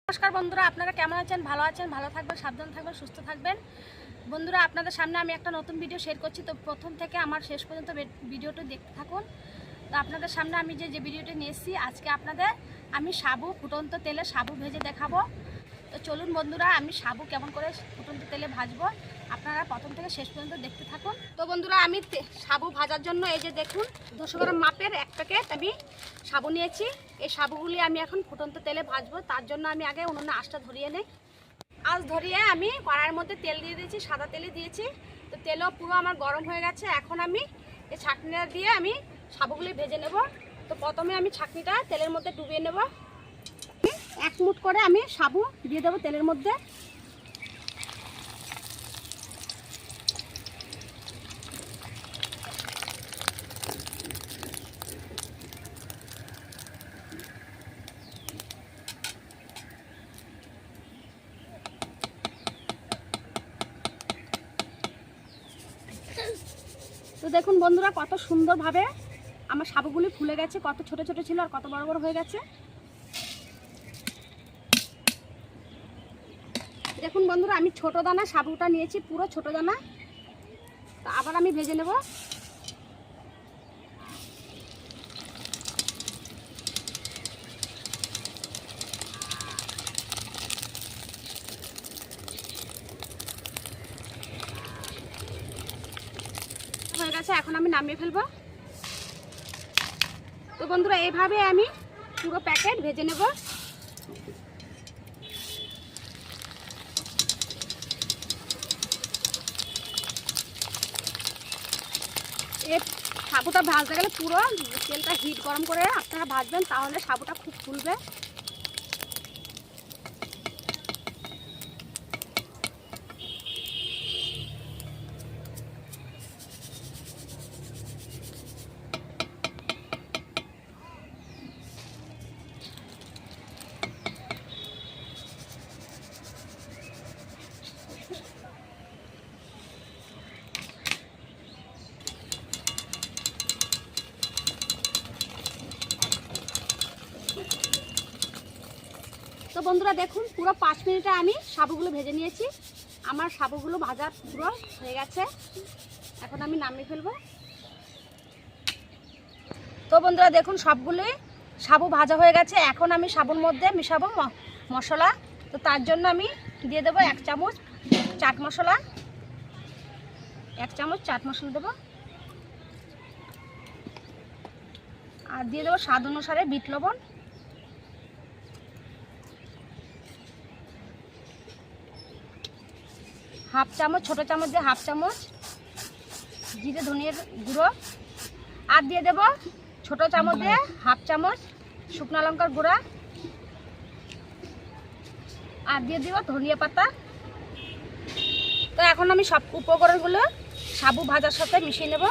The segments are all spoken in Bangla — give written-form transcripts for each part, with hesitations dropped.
নমস্কার বন্ধুরা, আপনারা কেমন আছেন? ভালো আছেন? ভালো থাকবেন, সাবধান থাকবেন, সুস্থ থাকবেন। বন্ধুরা, আপনাদের সামনে আমি একটা নতুন ভিডিও শেয়ার করছি, তো প্রথম থেকে আমার শেষ পর্যন্ত ভিডিওটা দেখতে থাকুন। তো আপনাদের সামনে আমি যে ভিডিওটা নিয়ে এসেছি, আজকে আপনাদের আমি সাবু ফুটন্ত তেলে সাবু ভেজে দেখাবো। তো চলুন বন্ধুরা, আমি সাবু কেমন করে ফুটন্ত তেলে ভাজবো আপনারা প্রথম থেকে শেষ পর্যন্ত দেখতে থাকুন। তো বন্ধুরা, আমি সাবু ভাজার জন্য এই যে দেখুন 200 গ্রাম মাপের এক প্যাকেট আমি সাবু নিয়েছি। এই সাবুগুলি আমি এখন ফুটন্ত তেলে ভাজবো। তার জন্য আমি আগে উনুনে আঁচটা ধরিয়ে নিই। আঁচ ধরিয়ে আমি কড়াইয়ের মধ্যে তেল দিয়ে দিয়েছি, সাদা তেলে দিয়েছি। তো তেলও পুরো আমার গরম হয়ে গেছে। এখন আমি এই ছাঁকনিটা দিয়ে আমি সাবুগুলি ভেজে নেব। তো প্রথমে আমি ছাঁকনিটা তেলের মধ্যে ডুবিয়ে নেব। এক মুঠ করে আমি সাবু দিয়ে দেবো তেলের মধ্যে। তো দেখুন বন্ধুরা, কত সুন্দরভাবে আমার সাবুগুলি ফুলে গেছে। কত ছোট ছোট ছিল আর কত বড় বড় হয়ে গেছে। দেখুন বন্ধুরা, আমি ছোট দানা সাবুটা নিয়েছি, পুরো ছোট দানা। তো আবার আমি ভেজে নেব। হয়ে গেছে, এখন আমি নামিয়ে ফেলবো। তো বন্ধুরা, এইভাবে আমি পুরো প্যাকেট ভেজে নেব। এই সাবুটা ভাজতে গেলে পুরো তেলটা হিট গরম করে আপনারা ভাজবেন, তাহলে সাবুটা খুব ফুলবে। তো বন্ধুরা দেখুন, পুরো 5 মিনিটে আমি সাবুগুলো ভেজে নিয়েছি। আমার সাবুগুলো ভাজা পুরো হয়ে গেছে। এখন আমি নামিয়ে ফেলবো। তো বন্ধুরা দেখুন, সবগুলোই সাবু ভাজা হয়ে গেছে। এখন আমি সাবুর মধ্যে মিশাবো মশলা। তো তার জন্য আমি দিয়ে দেবো 1 চামচ চাট মশলা। 1 চামচ চাট মশলা দেবো। আর দিয়ে দেবো স্বাদ অনুসারে বিট লবণ। হাফ চামচ, ছোটো চামচ দিয়ে হাফ চামচ জিরে ধনিয়ার গুঁড়ো। আর দিয়ে দেব ছোটো চামচ দিয়ে হাফ চামচ শুকনো লঙ্কার গুঁড়া। আর দিয়ে দেব ধনিয়া পাতা। তো এখন আমি সব উপকরণগুলো সাবু ভাজার সাথে মিশিয়ে নেব।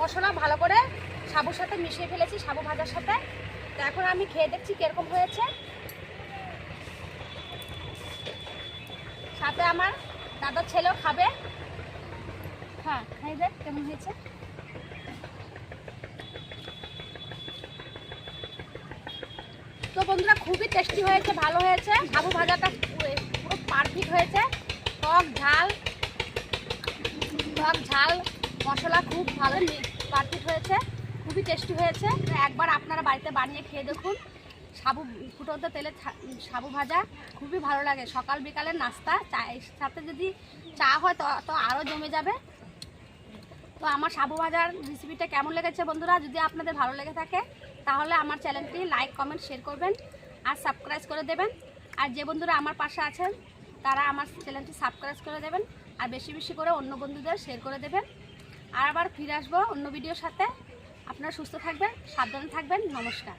মশলা ভালো করে সাবুর সাথে মিশিয়ে ফেলেছি, সাবু ভাজার সাথে। তো এখন আমি খেয়ে দেখছি কিরকম হয়েছে। সাথে আমার দাদার ছেলেও খাবে। হ্যাঁ, খাই দেখ কেমন হয়েছে। তো বন্ধুরা, খুবই টেস্টি হয়েছে, ভালো হয়েছে। সাবু ভাজাটা পুরো পারফেক্ট হয়েছে। টক ঝাল মশলা খুব ভালো পারফেক্ট হয়েছে, খুবই টেস্টি হয়েছে। একবার আপনারা বাড়িতে বানিয়ে খেয়ে দেখুন। সাবু ফুটন্ত তেলে সাবু ভাজা খুবই ভালো লাগে। সকাল বিকালের নাস্তা চায়ের সাথে যদি চা হয় তো আরও জমে যাবে। তো আমার সাবু ভাজার রেসিপিটা কেমন লেগেছে বন্ধুরা? যদি আপনাদের ভালো লেগে থাকে তাহলে আমার চ্যানেলটি লাইক, কমেন্ট, শেয়ার করবেন আর সাবস্ক্রাইব করে দেবেন। আর যে বন্ধুরা আমার পাশে আছেন তারা আমার চ্যানেলটি সাবস্ক্রাইব করে দেবেন। আর বেশি বেশি করে অন্য বন্ধুদের শেয়ার করে দেবেন। আর আবার ফিরে আসবো অন্য ভিডিওর সাথে। আপনারা সুস্থ থাকবেন, সাবধানে থাকবেন। নমস্কার।